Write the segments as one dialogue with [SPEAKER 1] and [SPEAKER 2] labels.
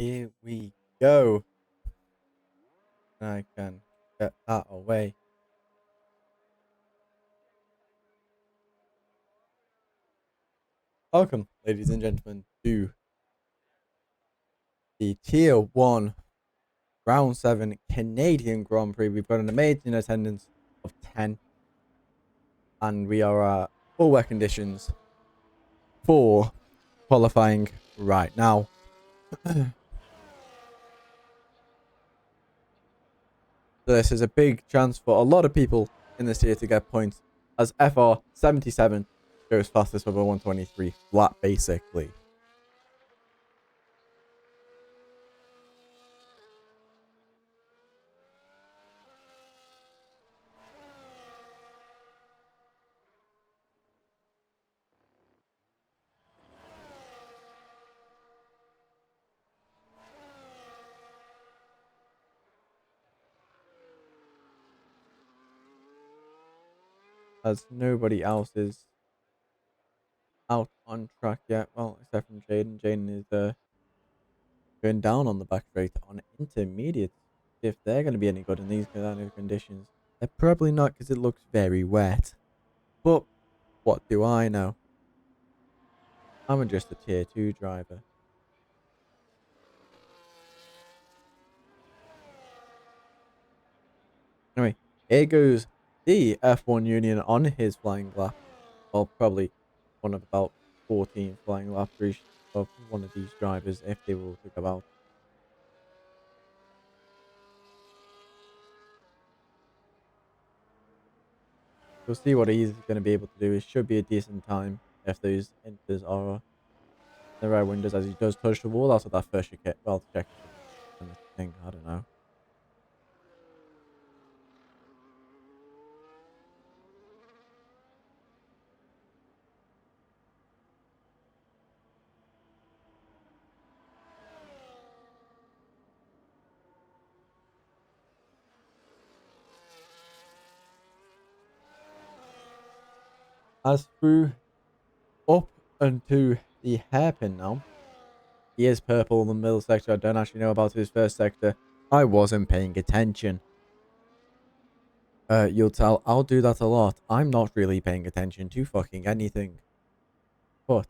[SPEAKER 1] here we go. I can get that away. Welcome, ladies and gentlemen, to the Tier 1 Round 7 Canadian Grand Prix. We've got an amazing attendance of 10. And we are at full wet conditions for qualifying right now. So this is a big chance for a lot of people in this tier to get points, as FR77 goes fastest with a 123 flat, basically. As nobody else is out on track yet. Well, except from Jaden. Jaden is going down on the back straight on intermediate. If they're going to be any good in these kind of conditions. They're probably not, because it looks very wet. But what do I know? I'm just a tier 2 driver. Anyway, here goes the F1 Union on his flying lap. Well, probably one of about 14 flying lap of one of these drivers if they were to go out. We'll see what he's going to be able to do. It should be a decent time if those enters are the right windows, as he does touch the wall out of that first check. Well, check thing. I don't know. As through up into the hairpin now. He is purple in the middle sector. I don't actually know about his first sector. I wasn't paying attention. You'll tell I'll do that a lot. I'm not really paying attention to fucking anything. But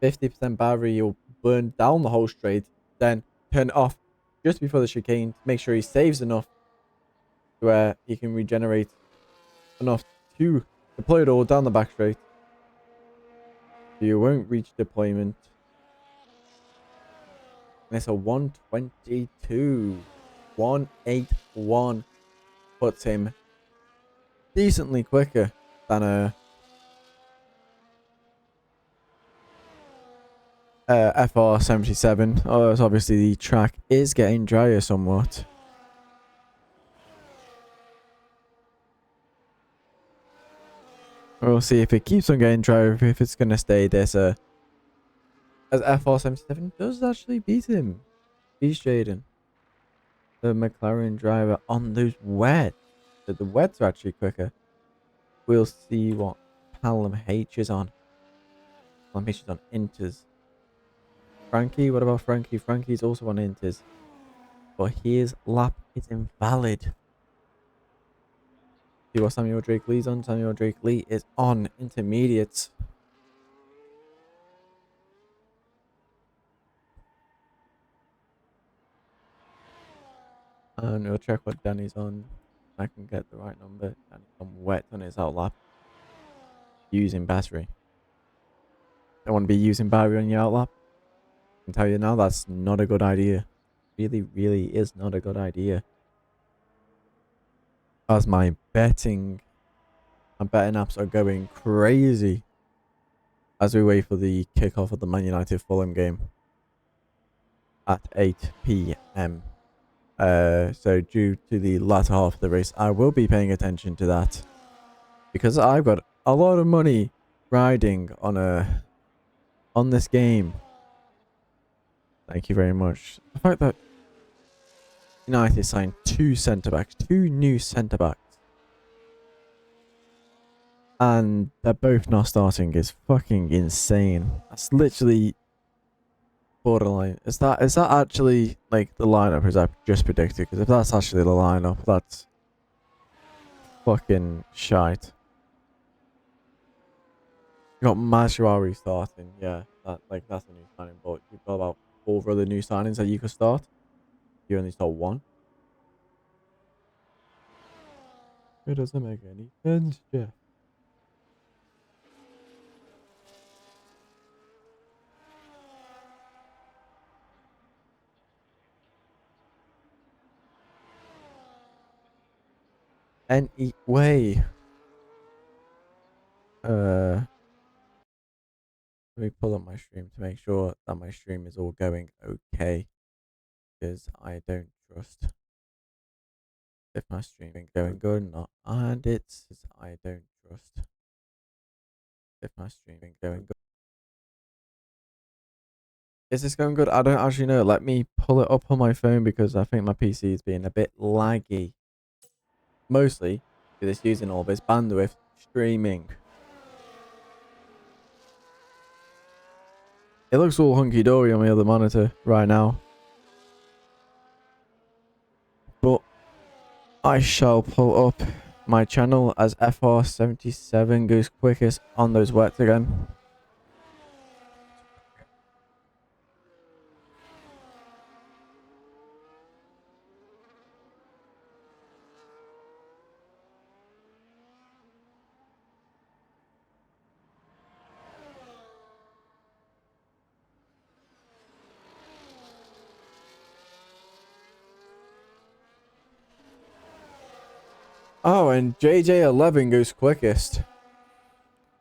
[SPEAKER 1] 50% battery, you'll burn down the whole straight, then turn it off just before the chicane to make sure he saves enough to where he can regenerate enough to deploy it all down the back straight. So you won't reach deployment. And it's a 122. 181 puts him decently quicker than a FR77. Oh, so obviously the track is getting drier somewhat. We'll see if it keeps on getting drier, if it's going to stay this. As FR77 does actually beat him. Beats Jaden, the McLaren driver, on those wets. So the wets are actually quicker. We'll see what Callum H is on. Callum H is on inters. Frankie, what about Frankie? Frankie's also on inters. But his lap is invalid. See what Samuel Drake Lee's on. Samuel Drake Lee is on intermediates. And we'll check what Danny's on. I can get the right number. Danny's on wet on his out lap. Using battery. Don't want to be using battery on your out lap. I can tell you now, that's not a good idea. Really, really is not a good idea. As my betting apps are going crazy as we wait for the kickoff of the Man United Fulham game at 8 p.m. So due to the latter half of the race, I will be paying attention to that, because I've got a lot of money riding on this game. Thank you very much. The fact that United signed two new centre backs, and they're both not starting is fucking insane. That's literally borderline. Is that actually like the lineup? Or is that just predicted? Because if that's actually the lineup, that's fucking shite. You got Mashuari starting. Yeah, that's a new signing. But you've got about 4 other new signings that you could start. You only start 1. It doesn't make any sense, Jeff. Any way. Let me pull up my stream to make sure that my stream is all going okay. Because I don't trust if my stream is going good or not. And it's I don't trust if my stream is going good. Is this going good? I don't actually know. Let me pull it up on my phone because I think my PC is being a bit laggy. Mostly because it's using all this bandwidth streaming. It looks all hunky-dory on my other monitor right now. But I shall pull up my channel as FR77 goes quickest on those wets again. Oh, and JJ11 goes quickest.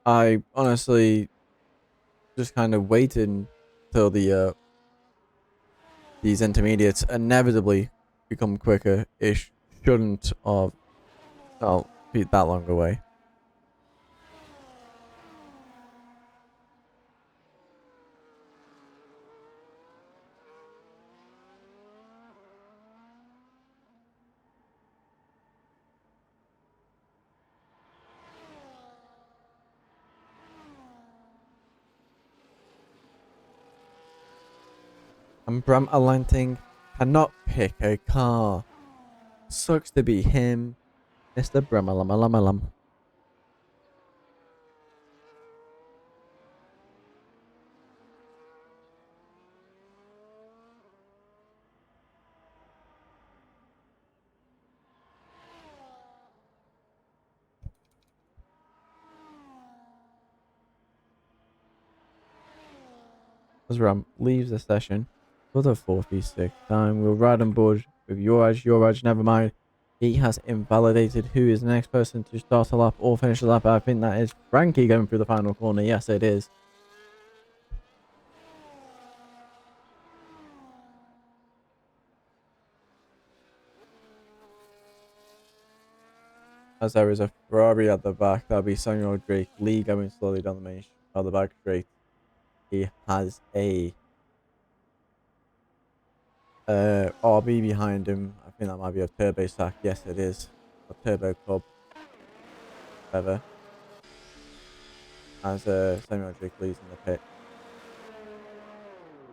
[SPEAKER 1] I honestly just kind of waited until these intermediates inevitably become quicker. It shouldn't have be that long away. And Bram Alanting cannot pick a car. Sucks to be him, Mr. Bramalamalamalam. As Ram leaves the session for the 46th time, we'll ride on board with Yoraj, never mind. He has invalidated who is the next person to start a lap or finish a lap. I think that is Frankie going through the final corner. Yes, it is. As there is a Ferrari at the back, that'll be Samuel Drake Lee going slowly down the back straight. He has a RB behind him. I think that might be a turbo sack. Yes, it is a turbo club. Whatever. As Samuel Drake Lee's in the pit.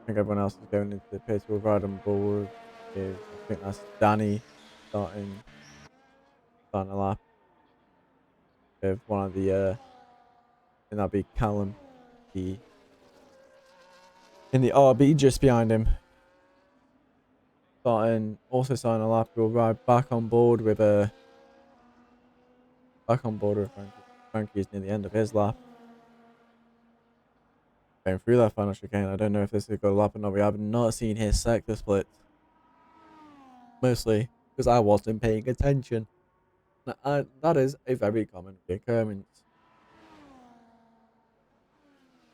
[SPEAKER 1] I think everyone else is going into the pit. We'll ride on board. I think that's Danny starting a lap. With one of the I think that'd be Callum in the RB just behind him. Also starting a lap. We'll ride back on board with Frankie. Frankie's near the end of his lap. Going through that final chicane. I don't know if this is a good lap or not. We have not seen his sector split. Mostly because I wasn't paying attention. That is a very common occurrence.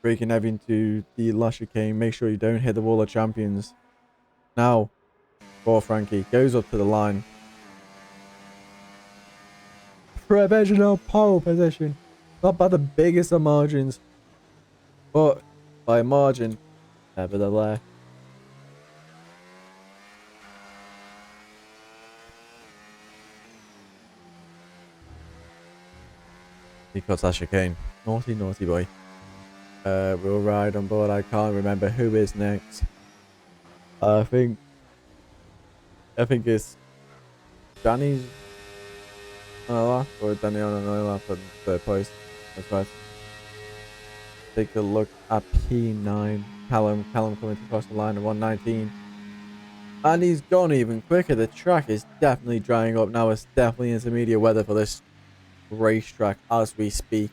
[SPEAKER 1] Breaking everything to the last chicane. Make sure you don't hit the wall of champions. Now, poor Frankie goes up to the line. Provisional pole position. Not by the biggest of margins, but by a margin, nevertheless. Because that's chicane. Naughty, naughty boy. We'll ride on board. I can't remember who is next. I think it's Danny's on a lap or Danny on another lap in third place. That's right. Take a look at P9. Callum coming across the line at 119. And he's gone even quicker. The track is definitely drying up now. It's definitely intermediate weather for this racetrack as we speak.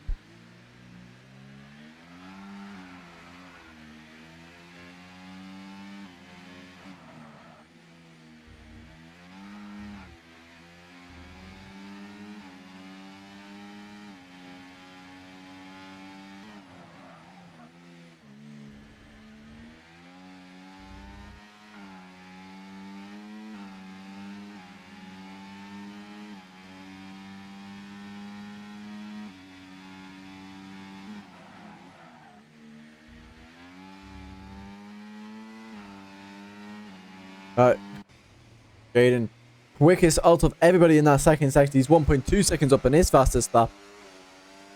[SPEAKER 1] Jaden, quickest out of everybody in that second section. He's 1.2 seconds up in his fastest lap.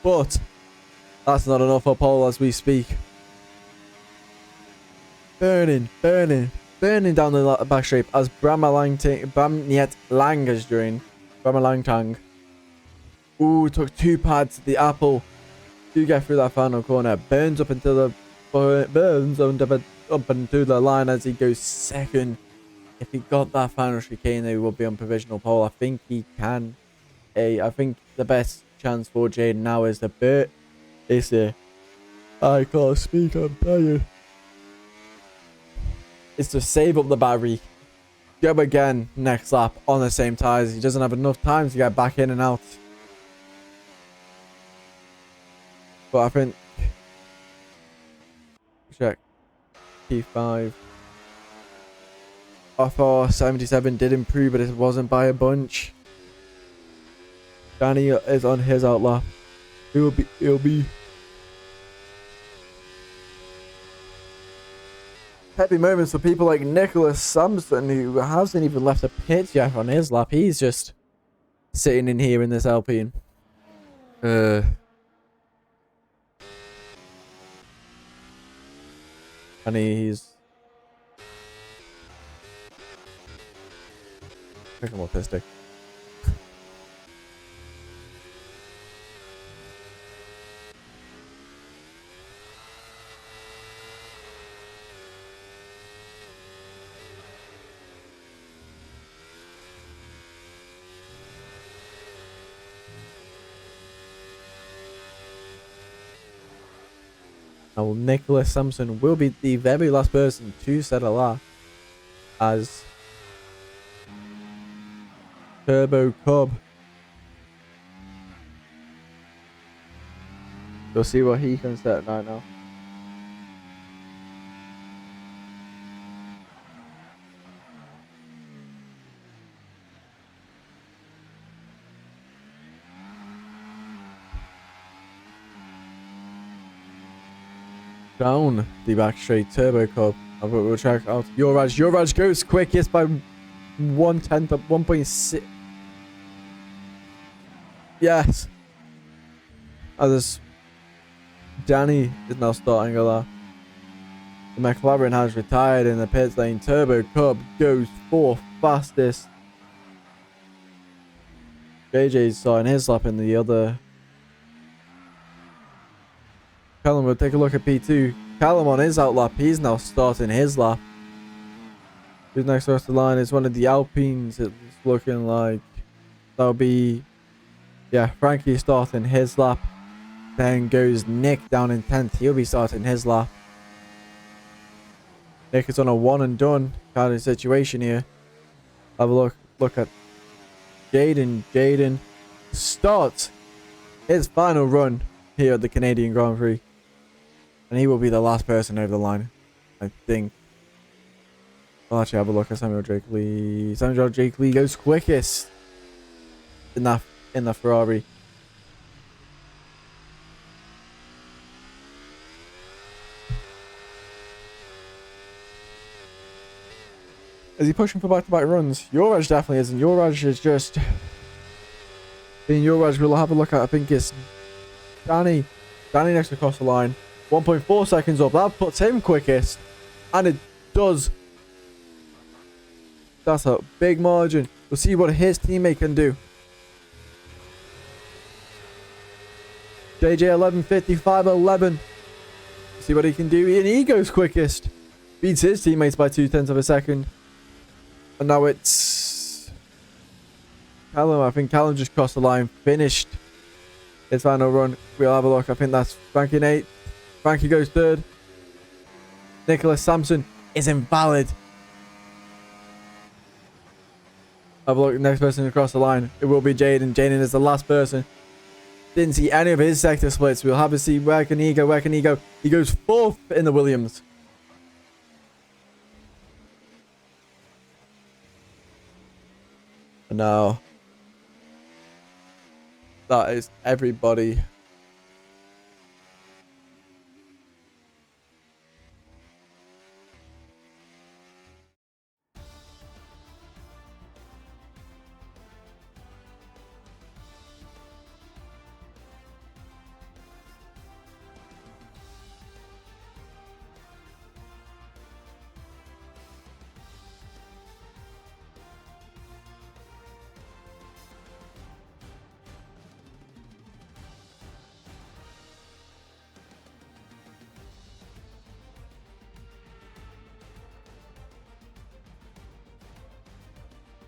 [SPEAKER 1] But that's not enough for pole as we speak. Burning down the back straight as Bramniet Lang has joined. Bramalangtang. Ooh, took 2 pads to the apple to get through that final corner. Burns up into the line as he goes second. If he got that final chicane, he would be on provisional pole. I think he can. I think the best chance for Jaden now is the bit. I can't speak, I'm tired. Is to save up the battery. Go again next lap on the same tyres. He doesn't have enough time to get back in and out. But I think... Check. P5. Off 77 did improve, but it wasn't by a bunch. Danny is on his outlap. It'll be happy moments for people like Nicholas Sampson, who hasn't even left a pit yet on his lap. He's just sitting in here in this Alpine. And he's freaking autistic. Now, Nicholas Sampson will be the very last person to set a lap as Turbo Cub. We'll see what he can set right now. Down the back straight, Turbo Cub. We'll check out Yoraj. Yoraj goes quickest by 1/10 of 1.6. Yes. As Danny is now starting a lap. The McLaren has retired in the pits lane. Turbo Cub goes 4th fastest. JJ's starting his lap in the other. Callum will take a look at P2. Callum on his outlap. He's now starting his lap. Who's next to us the line is one of the Alpines. It's looking like that'll be, yeah, Frankie starting his lap. Then goes Nick down in 10th. He'll be starting his lap. Nick is on a one and done kind of situation here. Have a look at Jaden. Jaden starts his final run here at the Canadian Grand Prix. And he will be the last person over the line, I think. I'll actually have a look at Samuel Drake Lee. Samuel Drake Lee goes quickest in the Ferrari. Is he pushing for back-to-back runs? Yoraj definitely isn't. Yoraj is just... Being Yoraj, we'll have a look at, I think it's Danny. Danny next across the line. 1.4 seconds up. That puts him quickest. And it does That's a big margin. We'll see what his teammate can do. JJ 11:55.11. See what he can do. And he goes quickest. Beats his teammates by 0.2 of a second. And now it's Callum. I think Callum just crossed the line. Finished his final run. We'll have a look. I think that's Frankie in 8th. Frankie goes 3rd. Nicholas Sampson is invalid. Have a look. Next person across the line. It will be Jaden. Jaden is the last person. Didn't see any of his sector splits. We'll have to see where can he go. Where can he go? He goes 4th in the Williams. And now that is everybody.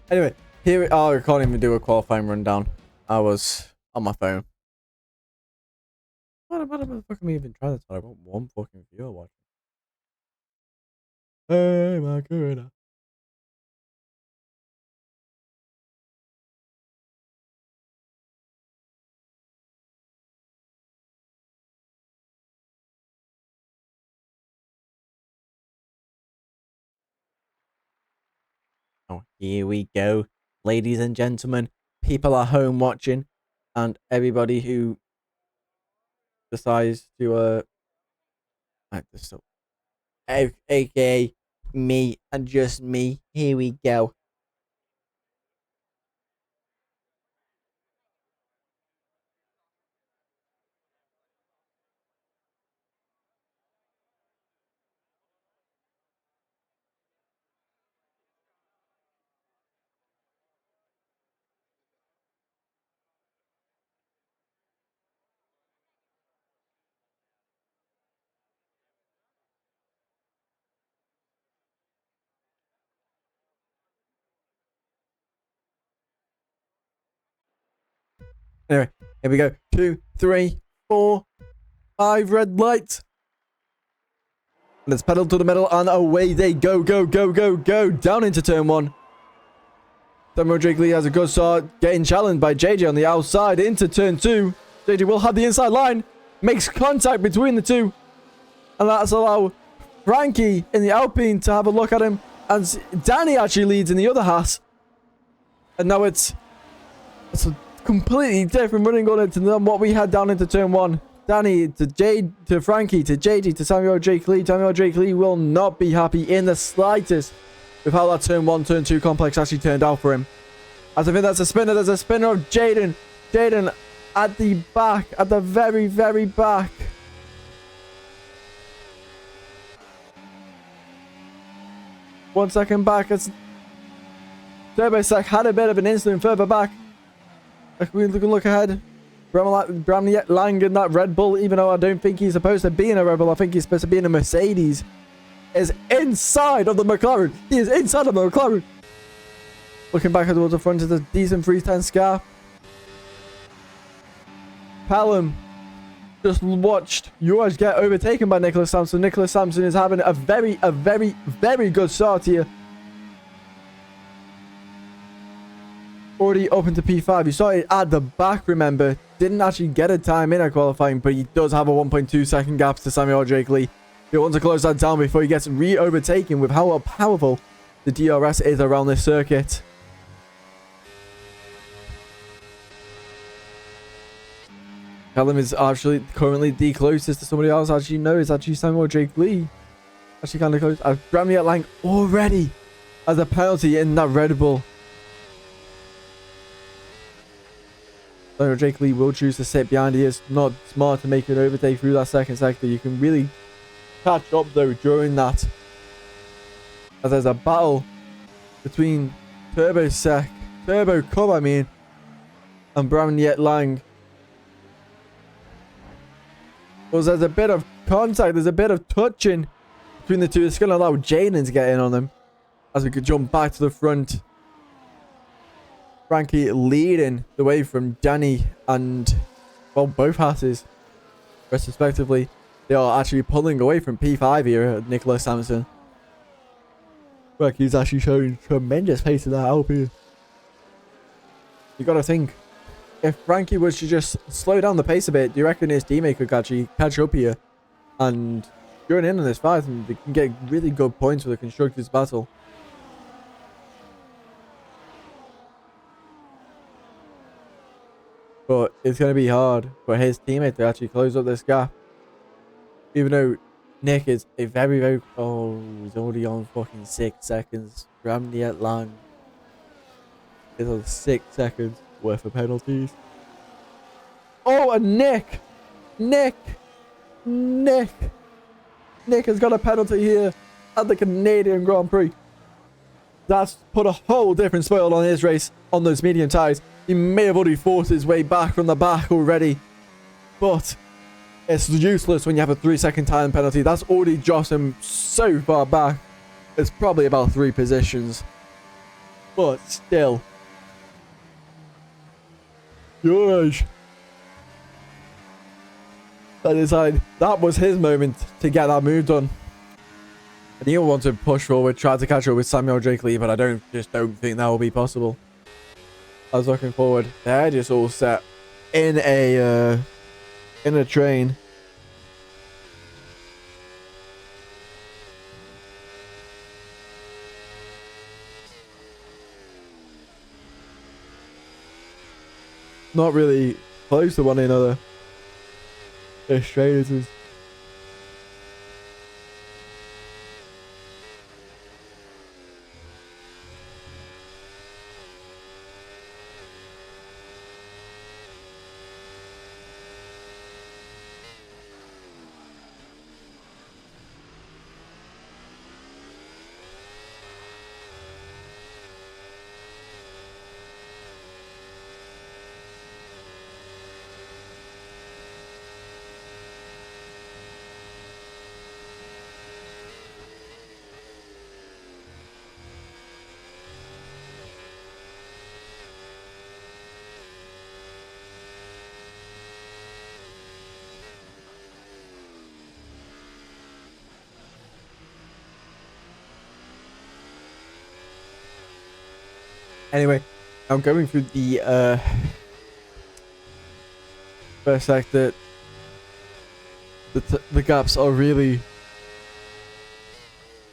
[SPEAKER 1] Anyway, here I can't even do a qualifying rundown. I was on my phone. What the fuck am I even trying to tell? I got one fucking viewer watching. Hey, my god. Oh, here we go. Ladies and gentlemen, people at home watching, and everybody who decides to aka me and just me. Here we go. Anyway, here we go. 2, 3, 4, 5 red lights. And it's pedal to the metal, and away they go, go, go, go, go, down into turn 1. Samuel Drake Lee has a good start, getting challenged by JJ on the outside into turn 2. JJ will have the inside line, makes contact between the two, and that's allow Frankie in the Alpine to have a look at him, and Danny actually leads in the other half. And now it's a completely different running order than what we had down into turn 1. Danny to Frankie to JJ to Samuel Drake Lee. Samuel Drake Lee will not be happy in the slightest with how that turn 1, turn 2 complex actually turned out for him. As I think that's a spinner. There's a spinner of Jaden. Jaden at the back, at the very, very back. One second back. As T1SX had a bit of an incident further back. We can look ahead. Bramley Lang in that Red Bull, even though I don't think he's supposed to be in a Red Bull. I think he's supposed to be in a Mercedes. Is inside of the McLaren. He is inside of the McLaren. Looking back towards the front of a decent 310 scar. Callum just watched yours get overtaken by Nicholas Sampson. Nicholas Sampson is having a very, very good start here. Already up into P5. He started at the back, remember. Didn't actually get a time in at qualifying, but he does have a 1.2 second gap to Samuel Drake Lee. He wants to close that down before he gets re-overtaken with how powerful the DRS is around this circuit. Callum is actually currently the closest to somebody else. As you know, it's actually Samuel Drake Lee. Actually kind of close. Bramley Lang already as a penalty in that Red Bull. Samuel Drake Lee will choose to sit behind. He is not smart to make an overtake through that second sector. You can really catch up though during that. As there's a battle between Turbo Cub, I mean, and Bram Yet Lang. Well, there's a bit of contact, there's a bit of touching between the two. It's going to allow Jaden to get in on them as we could jump back to the front. Frankie leading the way from Danny and, well, both Hasses, respectively. They are actually pulling away from P5 here, Nicholas Sampson. Frankie's actually showing tremendous pace in that Alpine. You got to think, if Frankie was to just slow down the pace a bit, do you reckon his teammate could actually catch up here and join in on this fight, and they can get really good points for the Constructors' battle? But it's going to be hard for his teammate to actually close up this gap. Even though Nick is a very... Oh, he's already on fucking 6 seconds. Ramniet Lang is on 6 seconds worth of penalties. Oh, and Nick has got a penalty here at the Canadian Grand Prix. That's put a whole different spell on his race on those medium tyres. He may have already forced his way back from the back already, but it's useless when you have a 3-second time penalty. That's already dropped him so far back. It's probably about 3 positions, but still. George. That was his moment to get that move done. And he'll want to push forward, try to catch up with Samuel Drake Lee, but I don't think that will be possible. I was looking forward. They're just all set in a train. Not really close to one another. They're strangers. Anyway, I'm going through the first sector. The gaps are really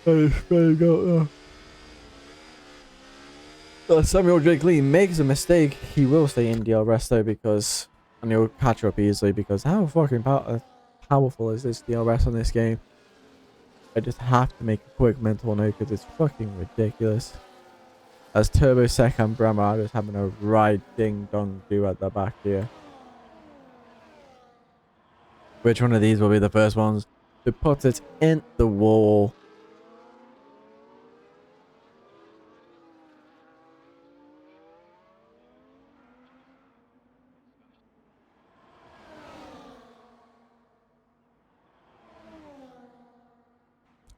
[SPEAKER 1] spreading out now. Samuel Drake Lee makes a mistake. He will stay in DRS though, because, and he'll catch up easily, because how fucking powerful is this DRS on this game? I just have to make a quick mental note because it's fucking ridiculous. As Turbo and Bram are just having a right ding-dong do at the back here. Which one of these will be the first ones to put it in the wall?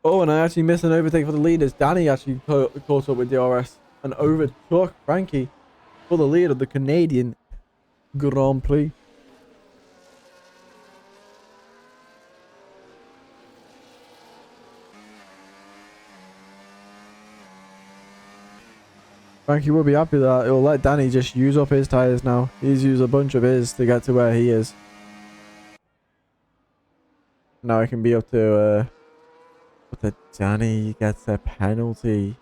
[SPEAKER 1] Oh, and I actually missed an overtake for the leaders. Danny actually caught up with DRS and overtook Frankie for the lead of the Canadian Grand Prix. Frankie will be happy with that. It will let Danny just use up his tyres now. He's used a bunch of his to get to where he is. Now it can be up to Danny gets a penalty.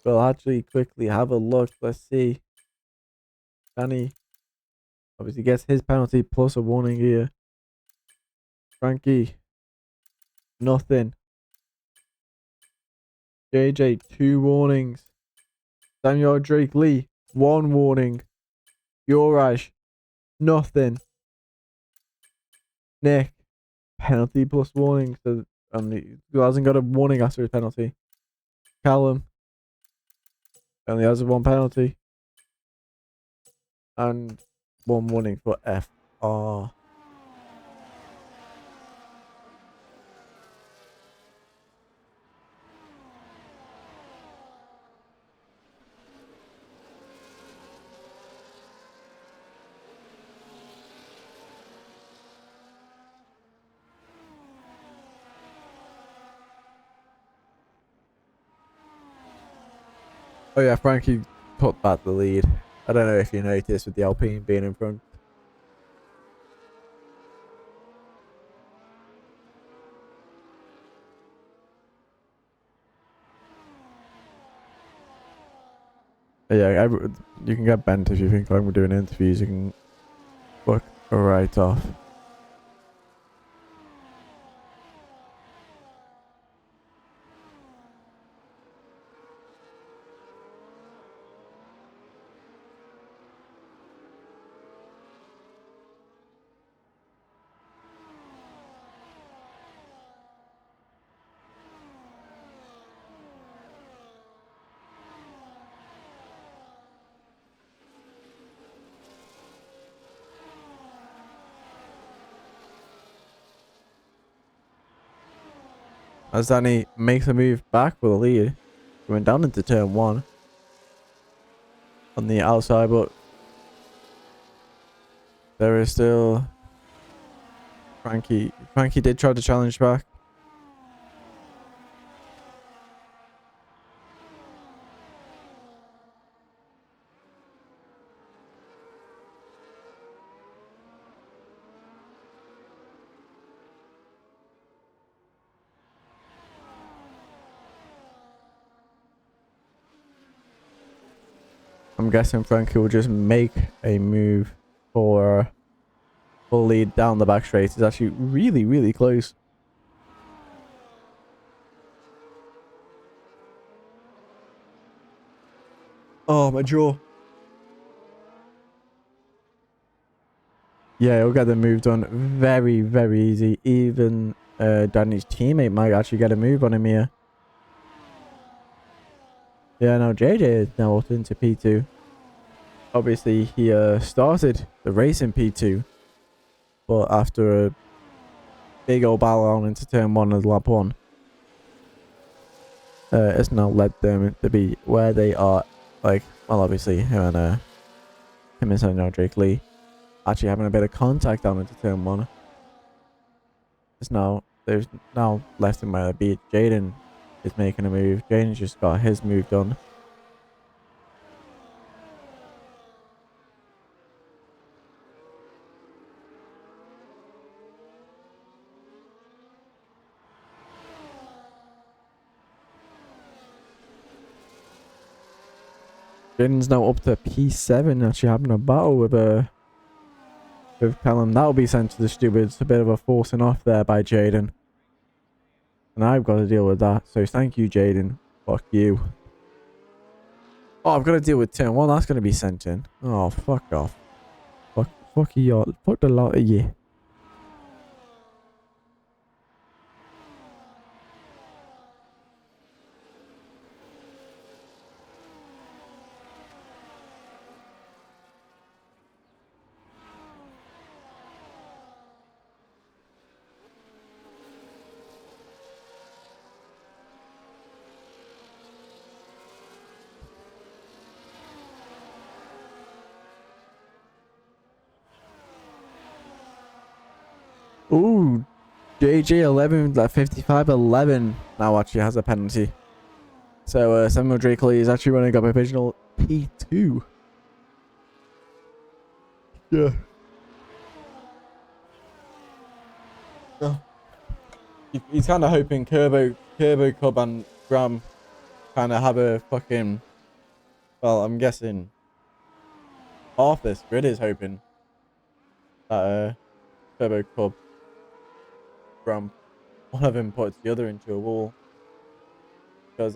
[SPEAKER 1] We'll actually quickly have a look. Let's see. Danny obviously gets his penalty plus a warning here. Frankie, nothing. JJ, 2 warnings. Samuel Drake Lee, 1 warning. Yorash, nothing. Nick, penalty plus warning. So he hasn't got a warning after his penalty. Callum only has one penalty and one warning for FR. Oh yeah, Frankie put back the lead. I don't know if you noticed with the Alpine being in front. But yeah, you can get bent if you think I'm doing interviews. You can fuck right off. As Danny makes a move back for the lead, he went down into turn one on the outside, but there is still Frankie. Frankie did try to challenge back. I'm guessing Frankie will just make a move for full lead down the back straight. It's actually really, really close. Oh, my jaw. Yeah, he'll get the move done very, very easy. Even Danny's teammate might actually get a move on him here. Yeah, now JJ is now up into P2. Obviously, he started the race in P2, but after a big old battle on into turn one of lap one, it's now led them to be where they are. Like, well, obviously, him and Sonia Drake Lee actually having a bit of contact down into turn one. There's now left him where they beat. Jaden is making a move. Jaden's just got his move done. Jaden's now up to P7, actually having a battle with Callum. That'll be sent to the stewards. A bit of a forcing off there by Jaden. And I've got to deal with that. So thank you, Jaden. Fuck you. Oh, I've got to deal with turn one. That's going to be sent in. Oh, fuck off. Fuck you all. Fuck the lot of you. Ooh, JJ 11, like 55-11 now actually has a penalty. So Samuel Drakeley is actually running up a provisional P2. Yeah. He's kind of hoping Turbo Cub and Graham kind of have a fucking, well, I'm guessing half this grid is hoping that Turbo Cub, Graham, one of them puts the other into a wall. Because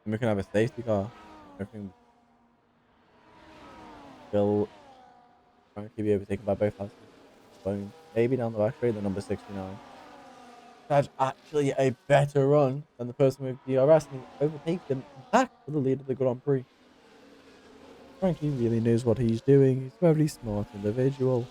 [SPEAKER 1] we can have a safety car. Everything will Frankie be overtaken by both houses. maybe down the back straight, the number 69. That's actually a better run than the person with DRS, and he overtakes him back for the lead of the Grand Prix. Frankie really knows what he's doing. He's a very smart individual.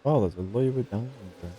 [SPEAKER 1] Oh, there's a lawyer down there.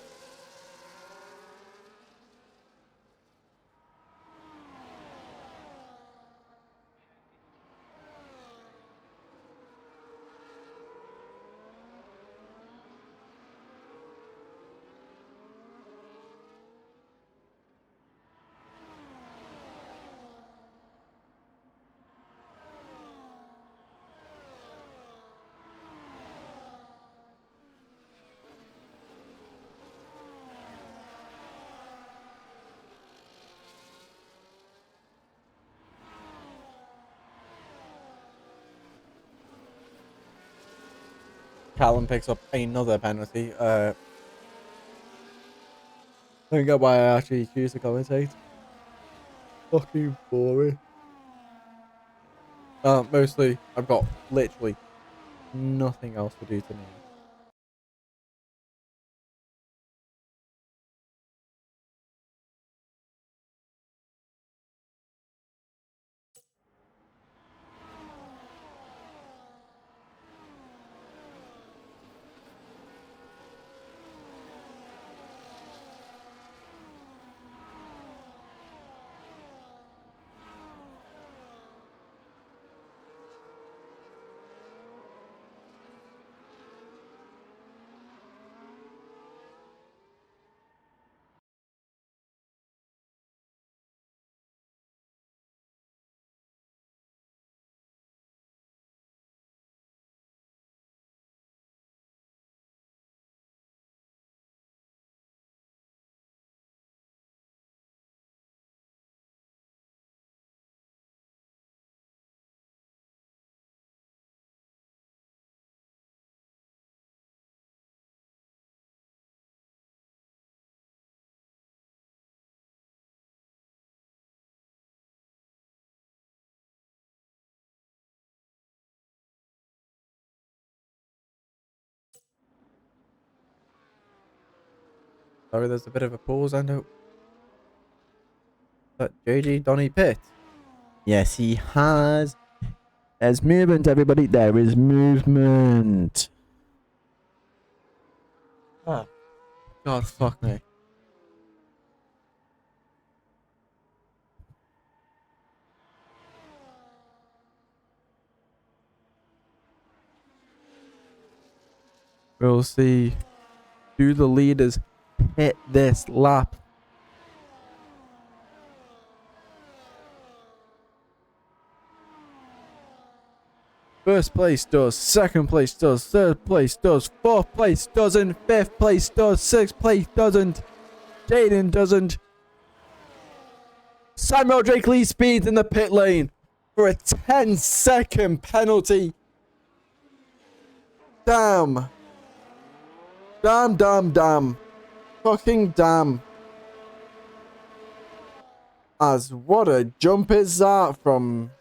[SPEAKER 1] Callum picks up another penalty. I don't get why I actually choose to commentate. Fucking boring. Mostly, I've got literally nothing else to do tonight. Sorry, there's a bit of a pause. I know that JG Donny pit. Yes, he has. There's movement, everybody. There is movement. Oh, God, fuck me. We'll see. Do the leaders hit this lap? First place does, second place does, third place does, fourth place doesn't, fifth place does, sixth place doesn't, Jaden doesn't. Samuel Drake Lee speeds in the pit lane for a 10-second penalty. Damn. Damn. Fucking damn. As what a jump is that from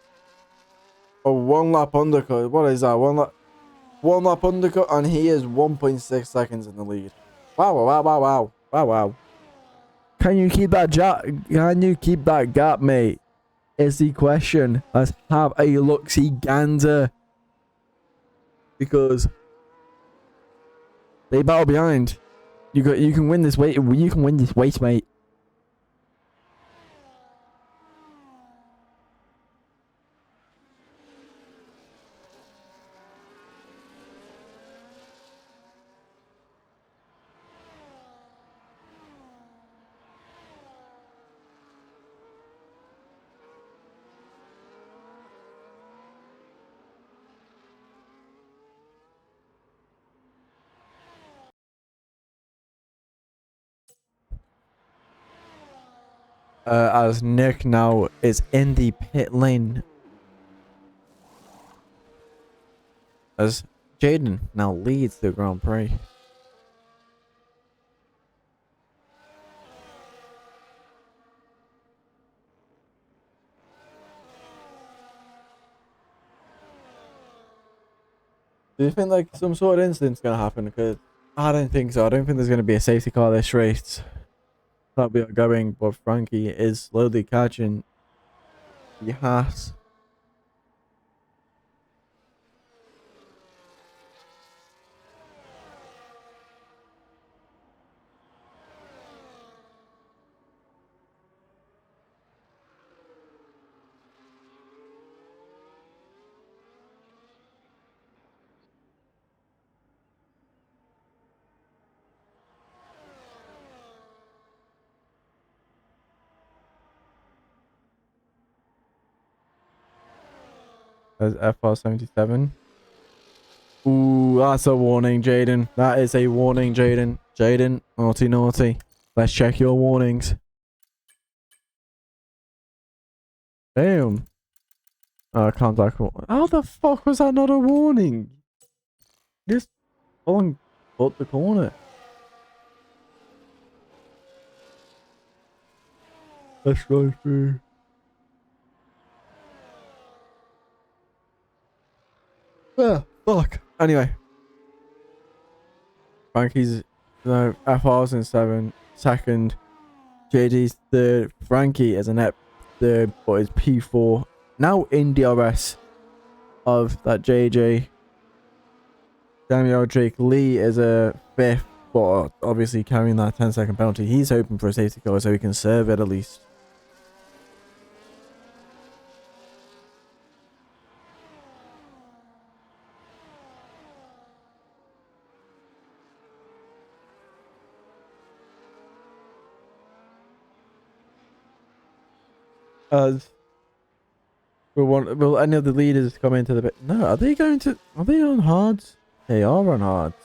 [SPEAKER 1] a one lap undercut? What is that? One lap undercut, and he is 1.6 seconds in the lead. Wow. Can you keep that gap, mate? Is the question. Let's have a look-see gander. Because they battle behind. You can win this weight. You can win this weight, mate. as Nick now is in the pit lane. As Jaden now leads the Grand Prix. Do you think like some sort of incident's gonna happen? Because I don't think so. I don't think there's gonna be a safety car this race that we are going. But Frankie is slowly catching the Haas. There's FR77. Ooh, that's a warning, Jaden. That is a warning, Jaden. Jaden, naughty, naughty. Let's check your warnings. Damn. Contact. How the fuck was that not a warning? Just on cut the corner. Let's go through. Ah, fuck. Anyway. Frankie's FR's in 2nd. JD's 3rd. Frankie is a net 3rd, but is P4. Now in DRS of that JJ. Daniel Drake Lee is a 5th, but obviously carrying that 10-second penalty. He's hoping for a safety car so he can serve it at least. Will any of the leaders come into the bit? No, are they on hards? They are on hards.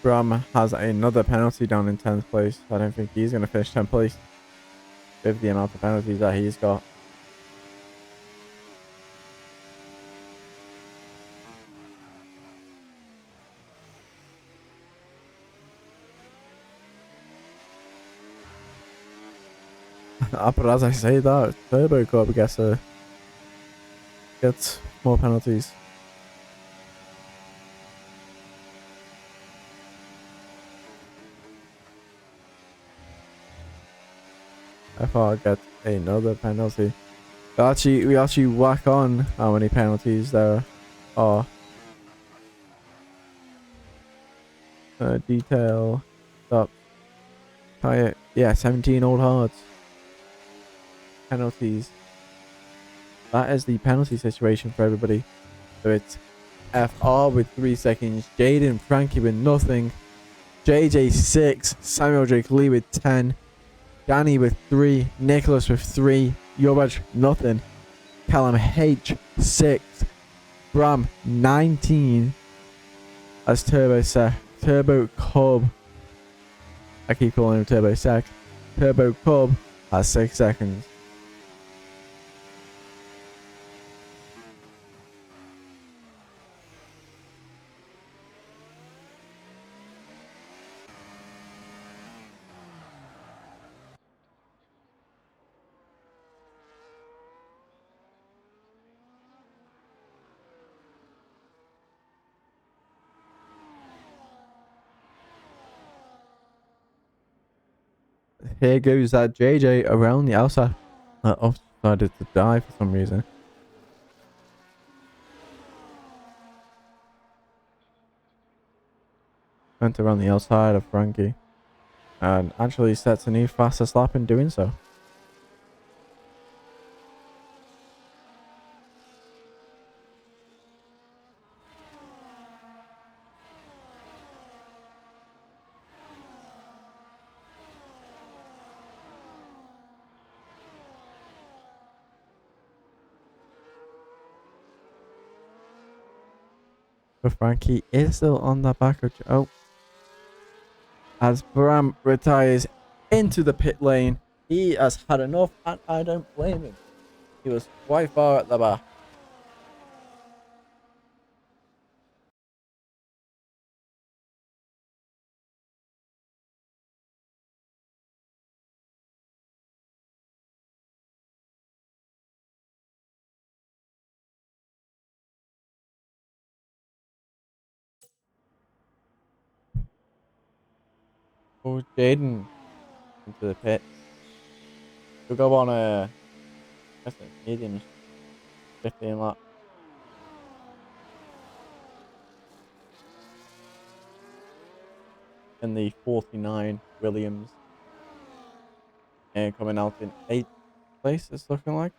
[SPEAKER 1] Bram has another penalty down in 10th place. I don't think he's going to finish 10th place with the amount of penalties that he's got. But as I say that, Turbo Club gets more penalties. FR gets another penalty. We actually whack on how many penalties there are. Detail. Stop. Tire. Yeah, 17 old hards. Penalties. That is the penalty situation for everybody. So it's FR with 3 seconds. Jaden Frankie with nothing. JJ 6. Samuel Drake Lee with 10. Danny with 3, Nicholas with 3, Yobaj nothing, Callum H 6, Bram 19, as Turbo Cub, I keep calling him Turbo Sec, Turbo Cub has 6 seconds. Here goes that JJ around the outside. Decided to die for some reason. Went around the outside of Frankie and actually sets a new fastest lap in doing so. But Frankie is still on the back of... Oh. As Bram retires into the pit lane. He has had enough, and I don't blame him. He was quite far at the back. Oh, Jaden into the pit. We'll go on a medium 15 lap. In the 49 Williams. And coming out in 8th place, it's looking like.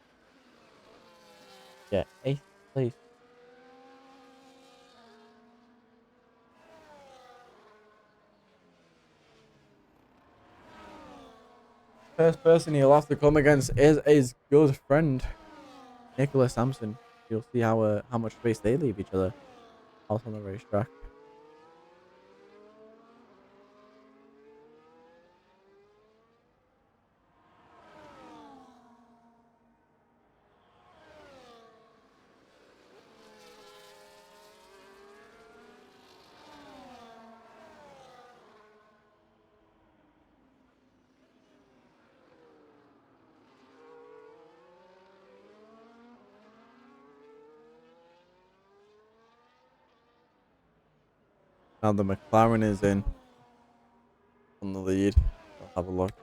[SPEAKER 1] Yeah, 8th place. First person he'll have to come against is his good friend, Nicholas Sampson. You'll see how much space they leave each other out on the racetrack. Now the McLaren is in on the lead. I'll have a look.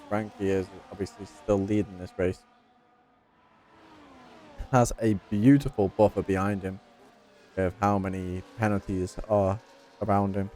[SPEAKER 1] Frankie is obviously still leading this race. Has a beautiful buffer behind him of how many penalties are around him.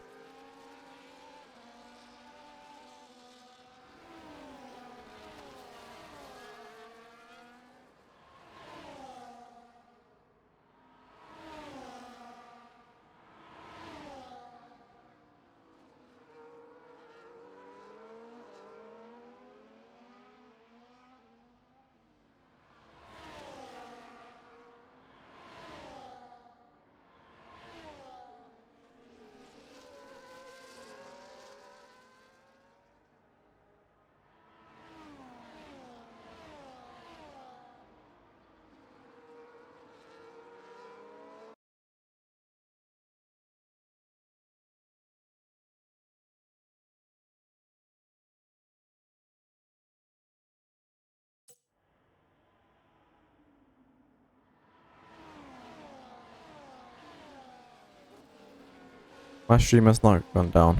[SPEAKER 1] My stream has not gone down.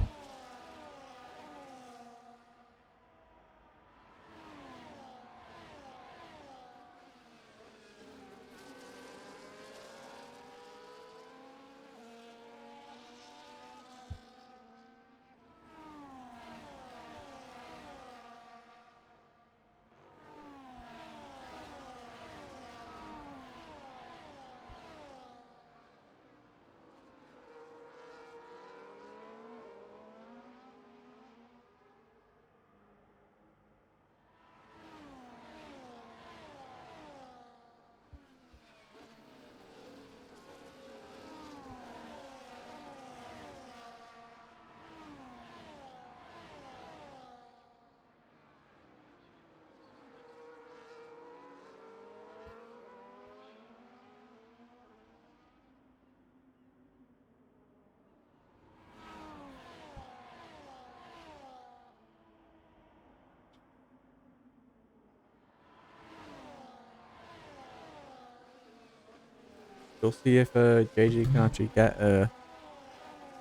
[SPEAKER 1] We'll see if JG can actually get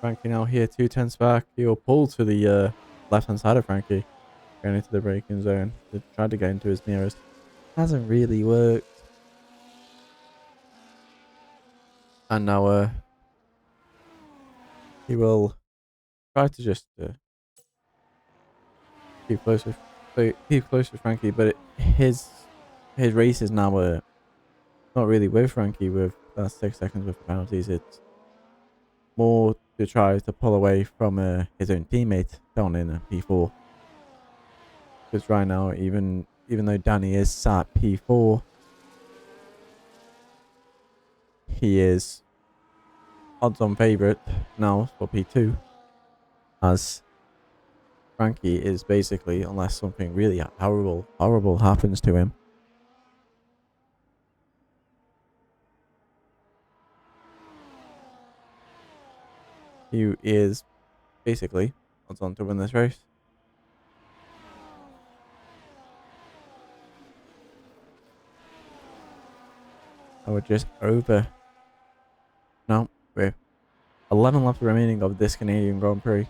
[SPEAKER 1] Frankie now here. 2 tenths back. He'll pull to the left hand side of Frankie. Going into the braking zone. They tried to get into his mirrors. Hasn't really worked. And now He will try to just keep close with Frankie, but his race is now not really with Frankie with that 6 seconds with the penalties. It's more to try to pull away from his own teammate down in P4. Because right now, even though Danny is sat P4, he is odds-on favourite now for P2, as Frankie is basically, unless something really horrible happens to him, he is basically odds-on to win this race. And we're just over now with 11 laps remaining of this Canadian Grand Prix.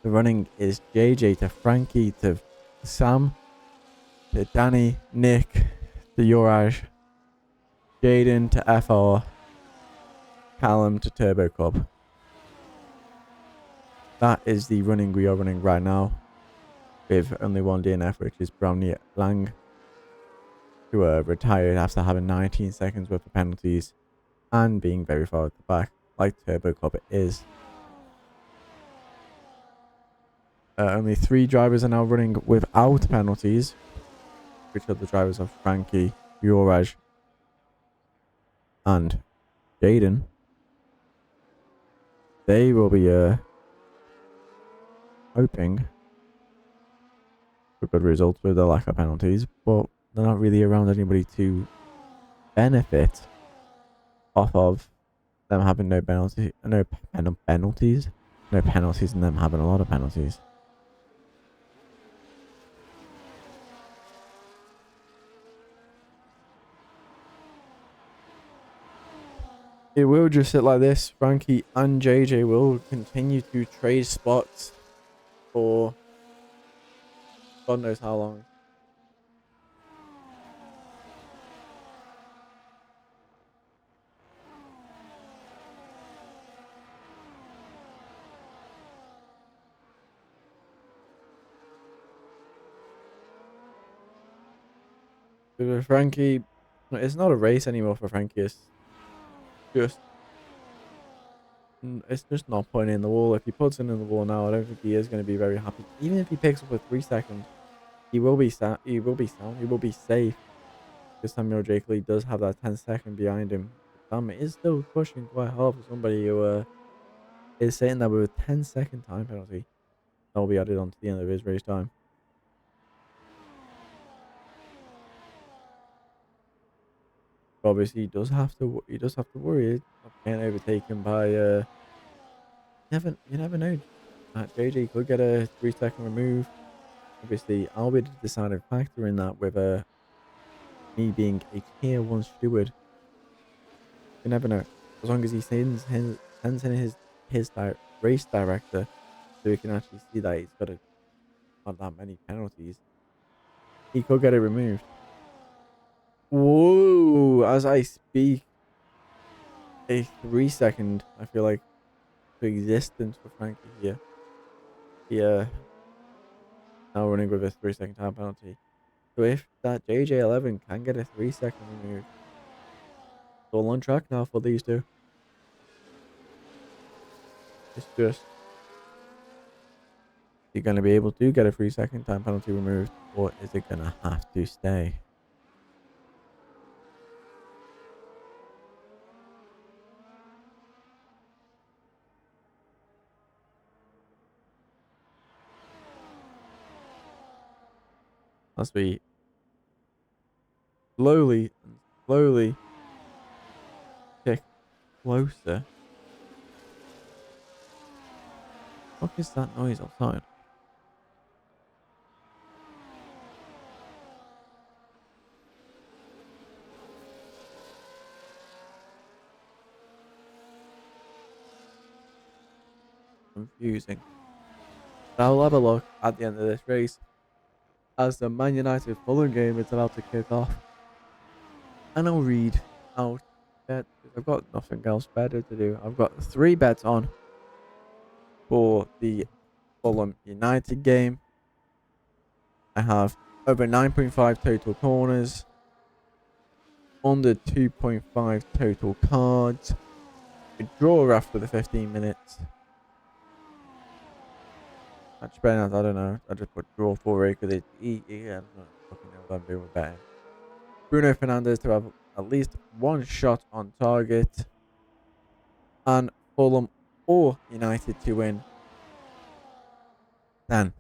[SPEAKER 1] The running is JJ to Frankie to Sam to Danny, Nick to Yoraj, Jaden to FR, Callum to Turbo Club. That is the running we are running right now, with only one DNF, which is Brownie Lang, who retired after having 19 seconds worth of penalties and being very far at the back, like Turbo Club is. Only 3 drivers are now running without penalties, which are the drivers of Frankie, Yoraj, and Jaden. They will be hoping for good results with the lack of penalties, but they're not really around anybody to benefit off of them having no penalties, and them having a lot of penalties. It will just sit like this. Frankie and JJ will continue to trade spots for God knows how long. With Frankie, it's not a race anymore for Frankie. It's just not putting in the wall. If he puts it in the wall now, I don't think he is going to be very happy. Even if he picks up a 3 second, he will be sound. He will be safe. Because Samuel Jake Lee does have that 10 second behind him. Sam is still pushing quite hard for somebody who is sitting there with a 10-second time penalty. That will be added on to the end of his race time. Obviously, he does have to worry of getting overtaken by you never know. JJ could get a 3 second remove. Obviously, I'll be the deciding factor in that with me being a tier 1 steward. You never know. As long as he sends in his race director, so we can actually see that he's got not that many penalties, he could get it removed. Whoa! As I speak, a 3 second, I feel like, to existence for Frankie here. Now running with a 3 second time penalty. So if that JJ11 can get a 3 second remove, it's all on track now for these two. It's just, is he going to be able to get a 3 second time penalty removed, or is it going to have to stay? As we slowly tick closer. What is that noise outside? Confusing. I'll have a look at the end of this race as the Man United Fulham game is about to kick off. And I'll read out bet because I've got nothing else better to do. I've got 3 bets on for the Fulham United game. I have over 9.5 total corners, under 2.5 total cards, a draw after the 15 minutes. Actually, I don't know. I just put draw for it because I don't know. Fucking know what I'm doing with betting. Bruno Fernandes to have at least one shot on target, and Fulham or United to win. Then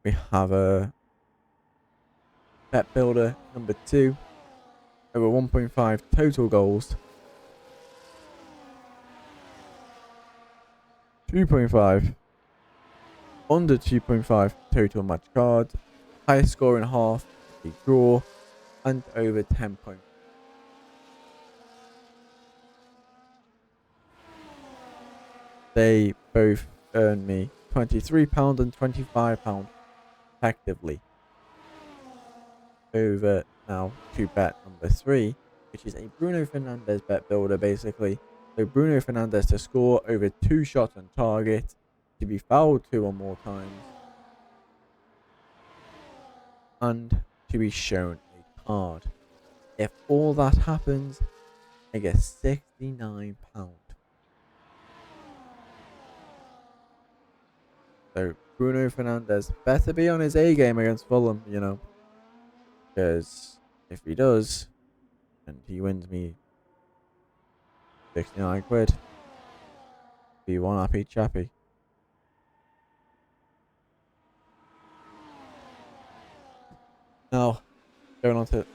[SPEAKER 1] we have a bet builder number 2 over 1.5 total goals, 2.5 under 2.5 total match cards, highest score in half, a draw, and over 10 points. They both earn me £23 and £25 effectively. Over now to bet number 3, which is a Bruno Fernandes bet builder basically. So Bruno Fernandes to score over 2 shots on target, to be fouled 2 or more times, and to be shown a card. If all that happens, I get £69. So Bruno Fernandes better be on his A game against Fulham, you know. Because if he does, and he wins me 69 quid, be one happy chappy. Now, going on to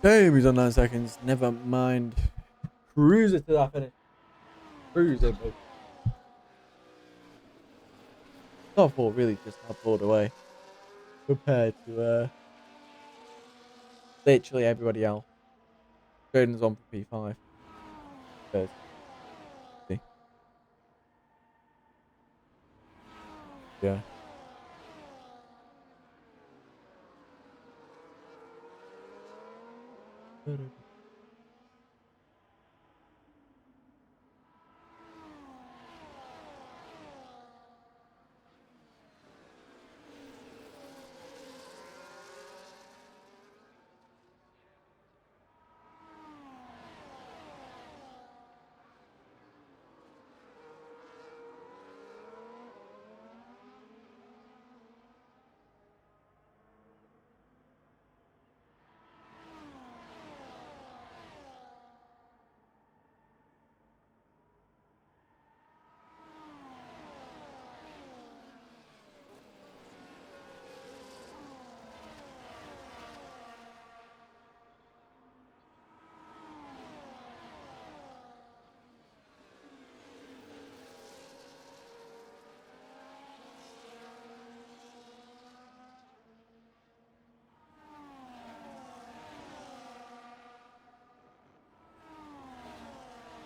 [SPEAKER 1] damn, he's on 9 seconds. Never mind. Cruise it to that finish. Cruise it, baby. Not for really just have pulled away compared to literally everybody else. Jordan's on for P5. But, see. Yeah.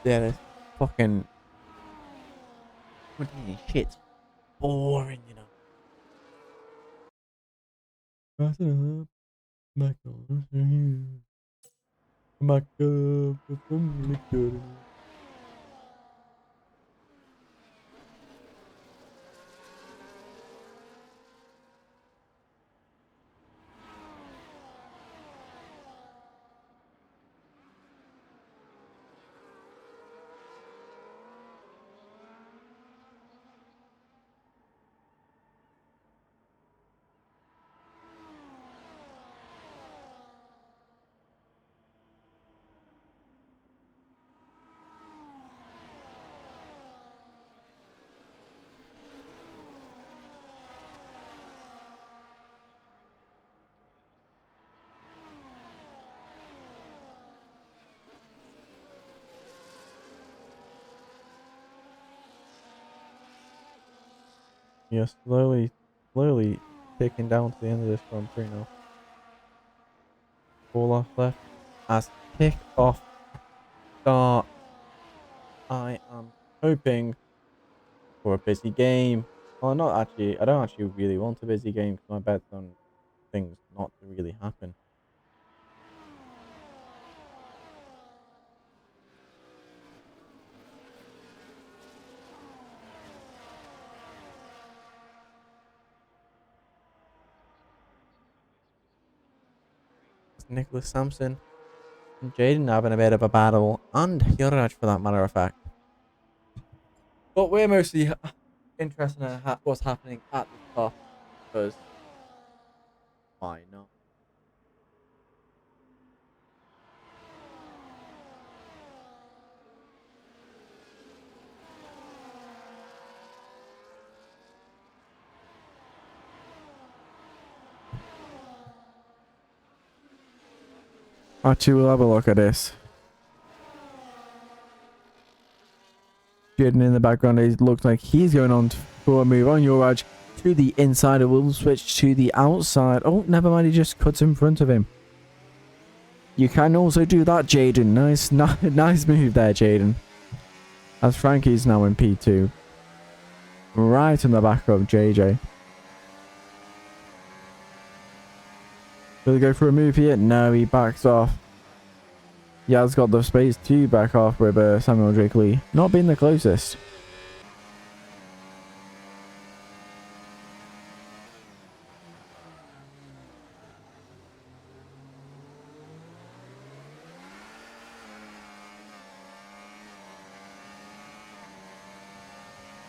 [SPEAKER 1] Yeah, this fucking shit's boring, you know. Passing up, back on you. Back up, from liquor. Yeah, slowly ticking down to the end of this Grand Prix now. 4 laps left. As kick off start, I am hoping for a busy game. Well, not actually. I don't actually really want a busy game because my bet's on things not to really happen. Nicholas Sampson and Jaden having a bit of a battle, and Juraj for that matter of fact. But we're mostly interested in what's happening at the top, because why not? Actually, we'll have a look at this. Jaden in the background, it looks like he's going on for a move on Juraj to the inside. It will switch to the outside. Oh, never mind, he just cuts in front of him. You can also do that, Jaden. Nice move there, Jaden. As Frankie's now in P2. Right in the back of JJ. Will he go for a move here? No, he backs off. Yaz got the space to back off with Samuel Drake Lee not being the closest.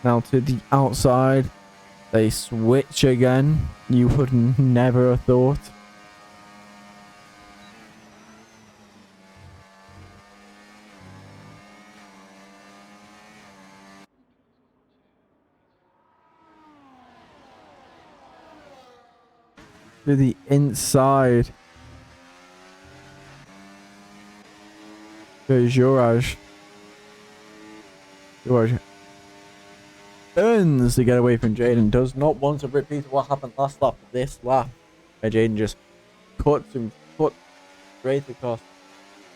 [SPEAKER 1] Now to the outside. They switch again. You would never have thought. To the inside. Goes Juraj. Juraj earns to get away from Jaden. Does not want to repeat what happened last lap. This lap, where Jaden just cuts him straight across.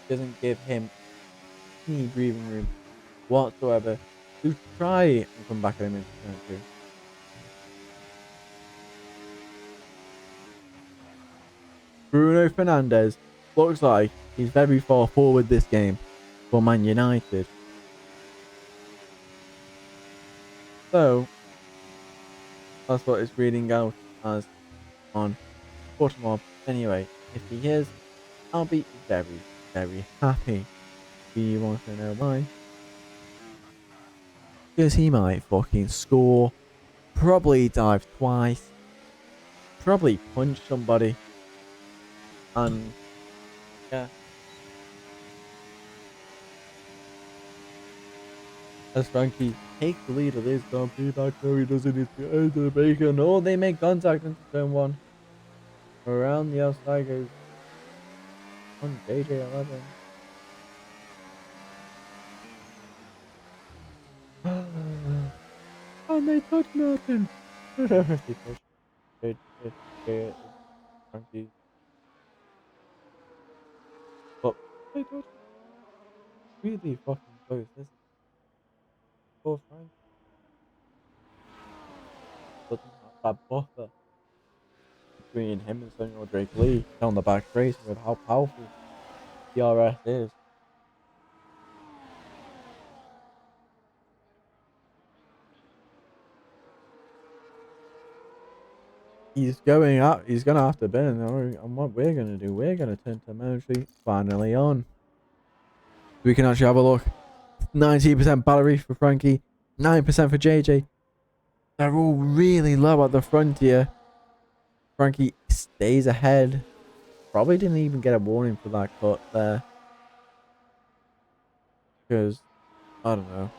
[SPEAKER 1] Doesn't give him any breathing room whatsoever to try and come back at him into turn 2. Bruno Fernandes looks like he's very far forward this game for Man United. So, that's what it's reading out as on bottom up. Anyway, if he is, I'll be very, very happy. Do you want to know why? Because he might fucking score, probably dive twice, probably punch somebody, and yeah. As Frankie takes the lead of this company back, no, he doesn't need to enter the breaker. No, they make contact into turn 1. Around the outside goes on JJ11. And they touch nothing. They touch Frankie. But they touch really fucking close, isn't it? Poor Frankie doesn't have that buffer between him and Samuel Drake Lee down the back straight with how powerful DRS is. He's going up. He's gonna have to bend. And what we're gonna do, we're gonna turn telemetry finally on. We can actually have a look. 90% battery for Frankie, 9% for JJ. They're all really low at the front here. Frankie stays ahead. Probably didn't even get a warning for that cut there. Because, I don't know.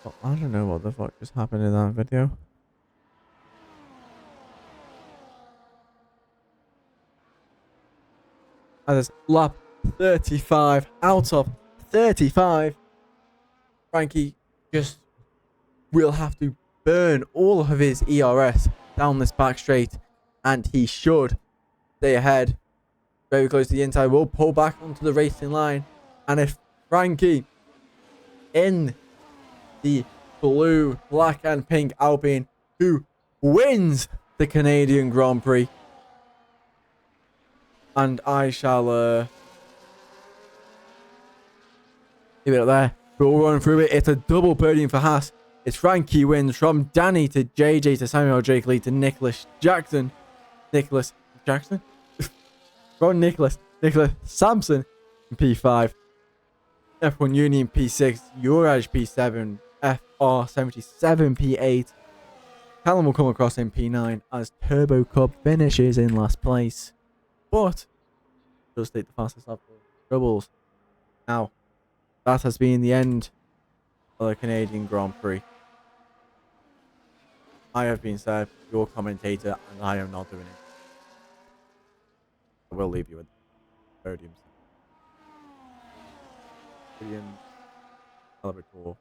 [SPEAKER 1] Oh, I don't know what the fuck just happened in that video. And it's lap 35 out of 35. Frankie just will have to burn all of his ERS down this back straight, and he should stay ahead. Very close to the inside, will pull back onto the racing line, and if Frankie in the blue, black and pink Alpine, who wins the Canadian Grand Prix, and I shall leave it there. We'll run through it. It's a double podium for Haas. It's Frankie wins from Danny to JJ to Samuel Drake Lee to Nicholas Jackson. From Nicholas Sampson in P5. F1 Union P6, Uraj P7, FR77 P8. Callum will come across in P9 as Turbo Cup finishes in last place. But does take the fastest lap for troubles. Now, that has been the end of the Canadian Grand Prix. I have been Seb, your commentator, and I am not doing it. I will leave you with podiums. Williams, Celebrator,